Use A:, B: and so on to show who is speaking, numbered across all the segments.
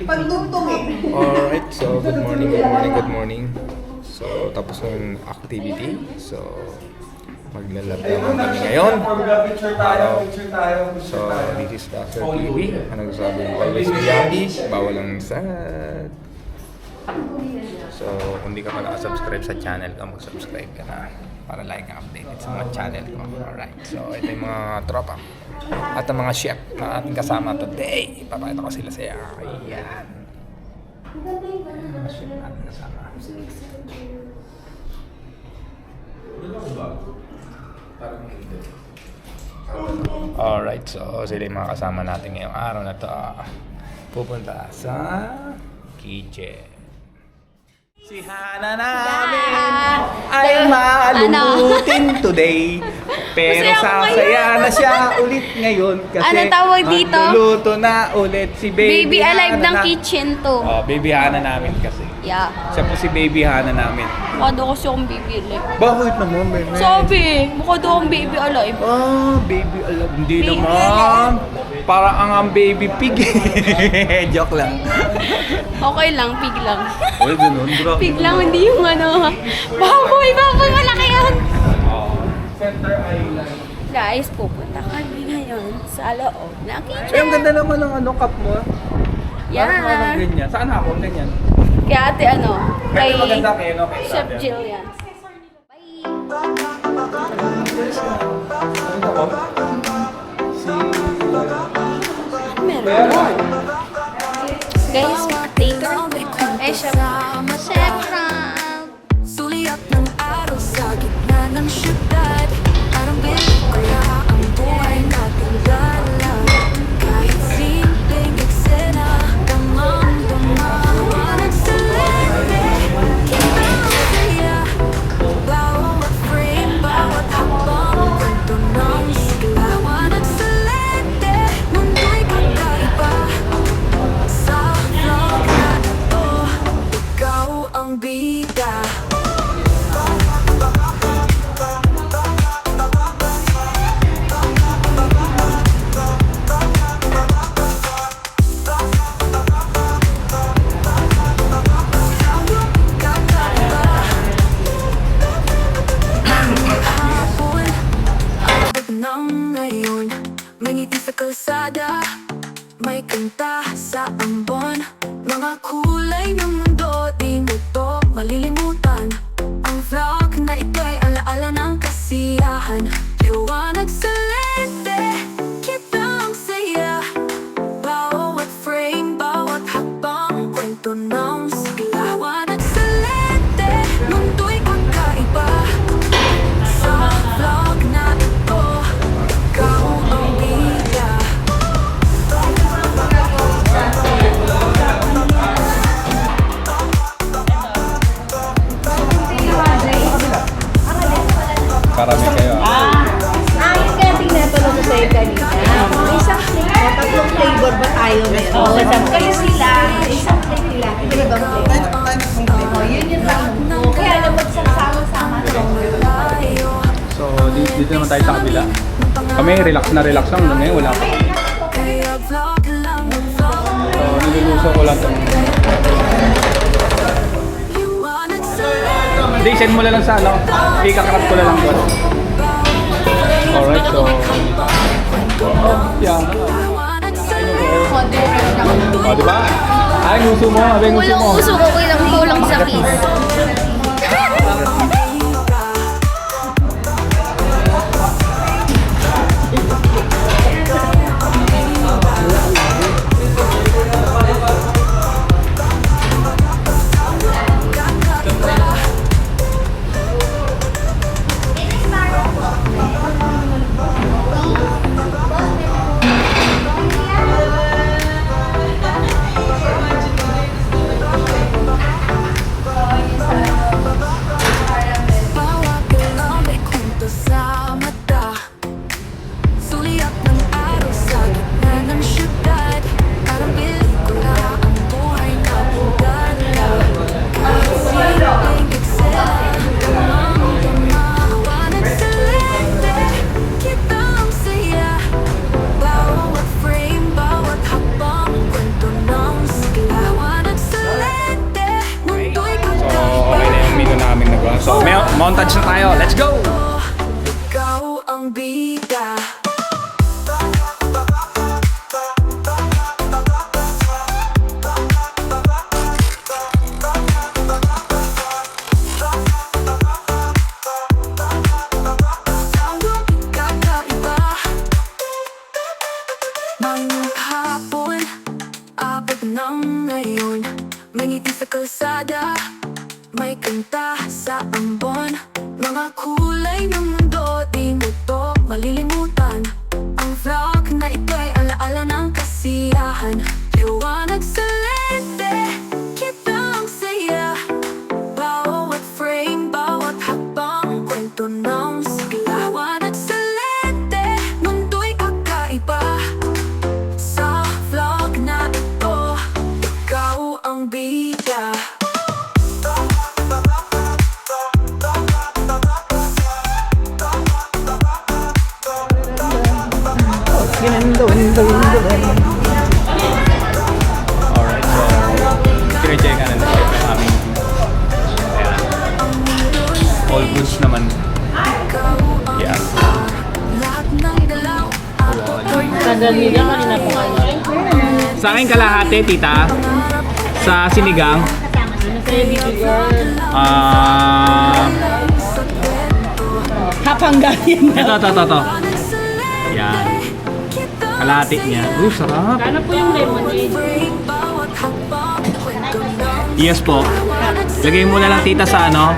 A: Alright, so good morning. So tapos ng activity. So maglalab naman kami ngayon. So this is Dr. TV. Ano sabi mo? Always be happy. Bawal ang sad. So kung di ka pa nakasubscribe sa channel ko, mag-subscribe ka na para like ang updated sa mga channel ko. Alright, so ito yung mga tropa at ang mga chef na ating kasama today. Ipapakita ko sila sa'yo. Ayan. Mga chef na ating kasama. Alright, so sila yung mga kasama natin ngayong araw na to. Pupunta sa kitchen. Si Hana namin ay malumutin today. Pero sasaya na siya ulit ngayon kasi
B: ano tawag dito?
A: magluluto na ulit si
B: Baby alive ng
A: Hana.
B: kitchen to.
A: Oh, Baby Hana namin kasi.
B: Yeah.
A: Siya po si Baby Hana namin.
B: Mukha daw kasi akong baby alive.
A: Bakit naman, baby?
B: Sabi, mukha daw akong baby alive.
A: Ah, Baby alive. Hindi
B: Baby
A: naman. Para ang baby pig. Joke lang.
B: Okay lang, pig lang.
A: Uy, ganun, bro.
B: Pig lang, hindi yung ano. Baboy, malaki yan.
A: Center Island.
B: Guys, pupunta kami ngayon sa loob na
A: Ay,
B: kitchen.
A: ang ganda naman ng ano, cup mo.
B: Yeah.
A: Parang ganyan. Saan ako? Ganyan.
B: Kaya ate ano, kay
A: Kaya maganda kayo, no? Kay
B: Chef
A: Sabi.
B: Jill yan.
A: Ano ako? Si...
B: Meron. Guys, take ay Chef Ram.
C: Suliap ng araw sa gitna ng syudad. Parang pelikula ang buhay natin gala. Kahit simpleng eksena, damang-dama. Nagsalente, kita ang saya. Bawat frame, bawat habang kwento ng sigla. Nagsalente, mundo'y kakaiba. Sa vlog na ito, ikaw ang bida. Hapon, abot ng ngayon. May ngiti sa kalsada, may kanta sa ambon. Mga kulay ng mundo, di mo to malilimutan. Ang vlog na ito'y alaala ng kasiyahan. Liwanag sa lente, kita ang saya. Bawat frame, bawat hakbang, kwento ng sigla. Liwanag sa lente, mundo'y kakaiba. Sa vlog na ito, ikaw ang bida.
A: Karami kayo.
D: Ayos kaya tingnan ko lang sa'yo kanina. May isang plate mo, tatlong flavor ba tayo meron? Oo, kayo sila. Isang plate nila. Ito ibang flavor. Oo, yun yung tanong ko. Kaya lang magsasama-sama tayo.
A: So, dito naman tayo sa kabila. Kami, relax na relax lang. Ngayon, wala pa.
C: Kaya vlog lang ang vlog.
A: So, niluluso ko lang ito.
C: Liwanag sa lente.
A: Hindi, send mo na lang sa ano. Ikakrap ko na lang ko. Alright, so... Oh, yeah. Oh, diba? Ay, nguso mo. Abay, nguso
B: Walang
A: mo.
B: uso ko, kulang sa kiss.
A: montage na tayo. Let's go!
C: Ikaw ang bida. Kakaiba. Ngayong hapon, abot ng ngayon. May ngiti sa kalsada, may kanta sa ambon. Mga kulay ng mundo, di mo to malilimutan. Ang vlog na ito'y alaala ng kasiyahan. Liwanag sa lente, kita ang saya. Bawat frame, bawat hakbang, kwento ng sigla. Liwanag sa lente, mundo'y kakaiba. Sa vlog na ito, ikaw ang bida.
A: Alright, so kine-check na natin yung aming ayan. All goods naman. Yeah.
C: Lahat ng dalaw,
B: Kadalila kanina po ano.
A: Sa akin kalahati, tita. Sa sinigang.
B: Kaya baby girl. Hapanggayan na.
A: Ito. Yan. Kalahati niya. Sarap.
B: Ano po yung lemonade?
C: bawat hakbang, kwento ng
A: Yes po. Lagay mo na lang tita sa ano.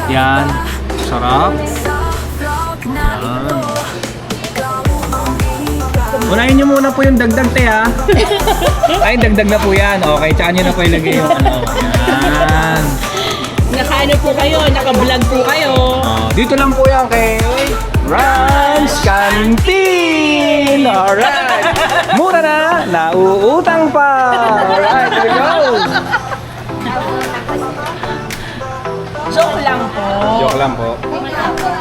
A: Yan. Sarap. Yan. Unahin niyo muna po yung dagdag te ha. Ay, dagdag na po yan. Okay, tsaka niyo na po ilagay yung ano. Yan.
B: Nakaano po kayo? Naka-vlog po kayo?
A: Dito lang po yan kay Rans Canteen! Alright! Mura na! Nauutang pa! Alright, here we go!
B: Joke lang po.
A: Joke lang po.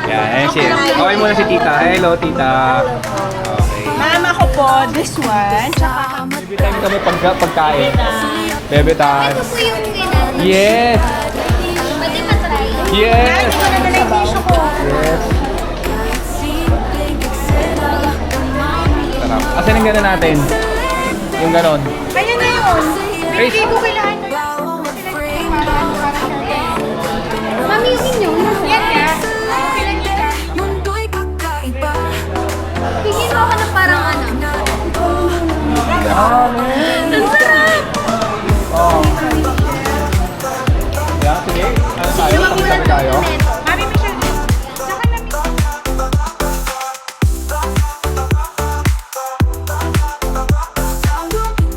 A: Yan, ayan siya. Okay muna si tita. Hello, tita. Okay.
B: Mama ko po, this one. Tsaka
A: Every time kami pagkain. Bebe time.
E: Ito po yung ginagawa.
A: Yes!
E: Pwede matry.
A: Yes!
B: Yes.
A: Sarap. Asan yung gano'n natin? Yung gano'n.
B: Kaya na yun.
A: Chris.
B: Hindi ko kailangan.
E: Mami, yung inyo.
B: Yan nga.
C: mundo'y kakaiba.
E: Tingin mo ako ng parang ano.
A: Yeah, sige. Ano tayo? Tabi tayo.
B: Mami, Michelle. Saka na.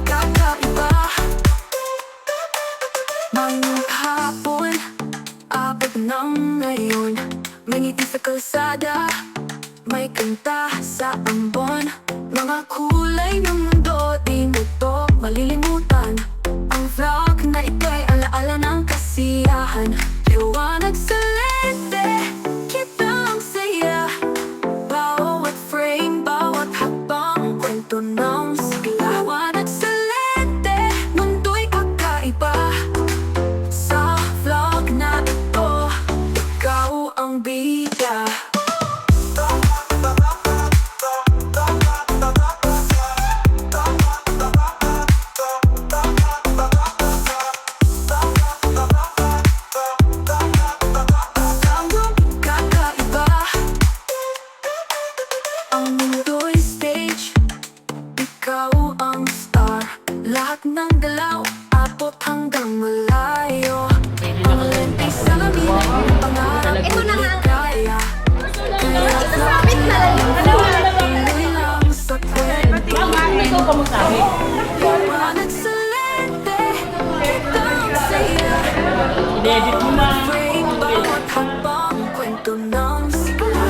C: Kakaiba. Ngayong hapon, abot ng ngayon. May ngiti sa kalsada, may kanta sa ambon. Mga kulay ng mundo, di mo to malilimutan. Ang vlog na ito'y alaala ng kasiyahan. Liwanag sa lente, kita ang saya. Bawat frame, bawat hakbang, kwento ng sigla. Liwanag sa lente, mundo'y kakaiba. Sa vlog na ito, ikaw ang bida. Kakaiba. Ang mundo'y stage, ikaw ang star. Lahat ng galaw, abot hanggang malayo. Ang lente sa lamin, pangarap
E: Ito na nga.
C: kaya.
E: Isasabit na lang yung
C: Tuloy lang sa tempo.
B: Ikaw pa magsabi.
C: Liwanag sa lente, kita ang saya.
B: I-edit mo na.
C: Frame, bawat hakbang, kwento ng sigla.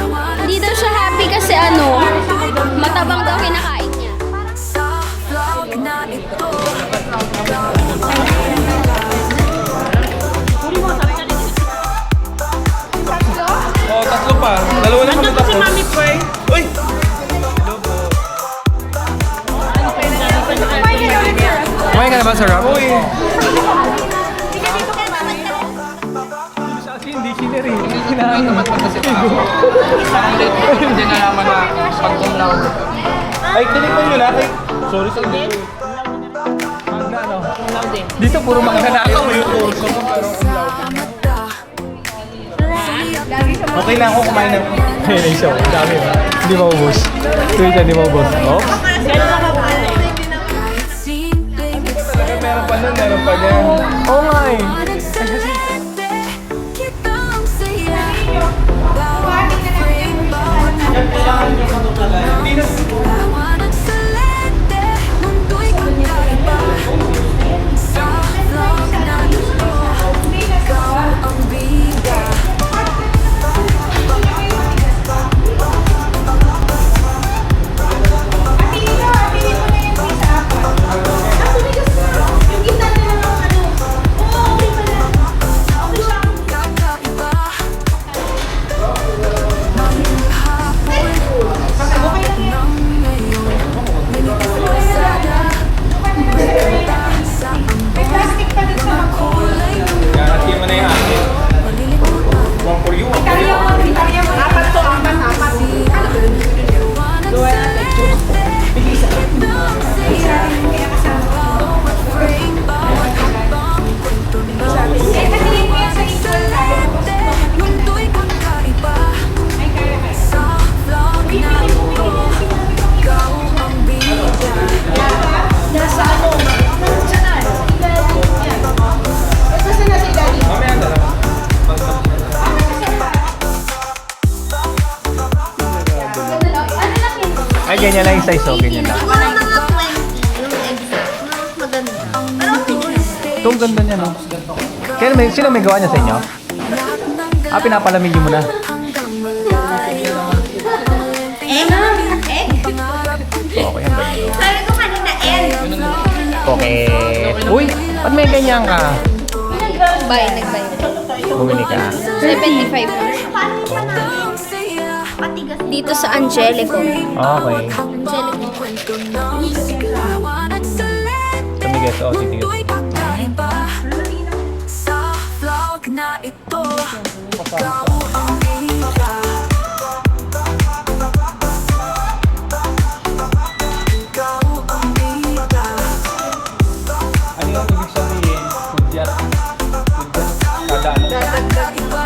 E: Hindi daw siya happy kasi ano, matabang daw kinakain niya.
C: Sa vlog na ito,
A: Oh, tatlo pa. Dalawa na kami
B: Nandun po si
A: tapos.
B: Mami Pearl.
A: Uy! Kumain ka na ba, sarap? Uy! Hindi scenery. Hinahanap naman kasi tao.
F: Hindi na naman na pag-umlaw.
A: Ay, tinikman nyo na. Sorry sa inyo. Dito puro maghanakaw yung kurso ko. Okay na ako kumain ng... Ayun na show. Dami ba? Hindi maubos. Tuwid na, hindi maubos. Oh? Meron pa nun, meron pa niyan. Oh my! Ay, ganyan lang yung size, oh. Ganyan lang.
D: Siguro mga 20 yung exact. Maganda. Pero
A: Ito, ang ganda niya, no? Kaya sino may gawa niya sa inyo? Ah, pinapalamig mo na. Okay, ang ganda.
D: sabi ko kanina,
A: Okay. Uy, ba't may ganyan ka?
E: Buy, nag-buy.
A: Bumili ka.
E: 75. Dito sa Angelico.
A: Okay. Tumigas, oh, titigas.
C: Sa vlog na ito, ikaw ang bida. Ikaw ang bida.
A: Ano yung ibig sabihin? Kudyat. Kada ano?
C: Kakaiba.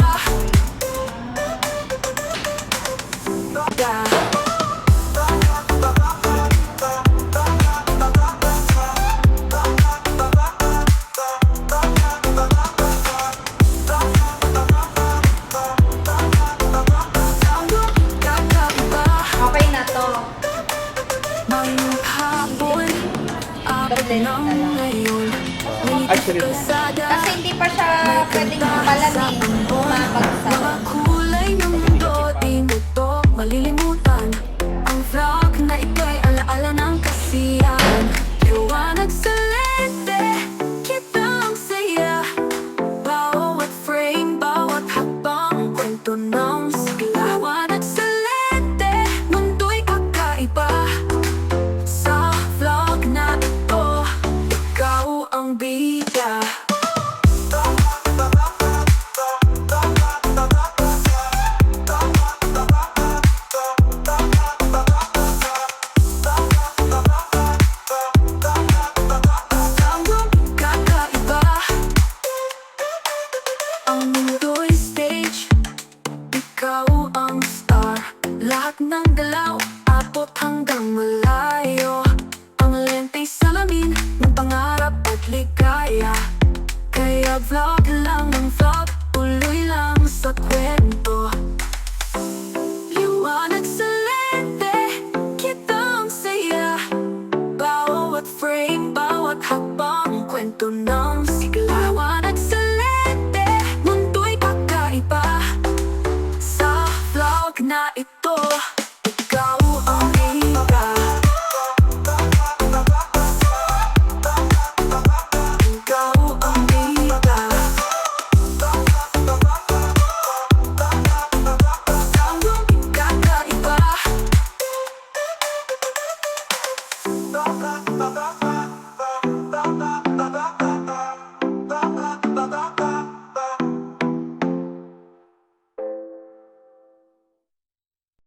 D: okay na to.
C: Maghapon, ako ng ngayon.
D: Kasi hindi pa siya pwedeng palamig. Mabagsak.
C: Mga kulay ng mundo, di mo to malilimutan. Ang vlog na ito'y alaala ng kasiyahan. Liwanag sa lente, kitang saya. Bawat frame, bawat hakbang, kwento ng sigla. Liwanag sa lente, mundo'y kakaiba. Sa vlog na ito, ikaw ang bida. Kakaiba. Ang mundo'y stage, ikaw ang star. Lahat ng galaw, abot hanggang malayo. Ang lenteng salamin ng pangarap at ligaya. Kaya vlog lang ng vlog, tuloy lang sa kwento. Liwanag sa lente, kitang saya. Bawat frame, bawat hakbang, kwento ng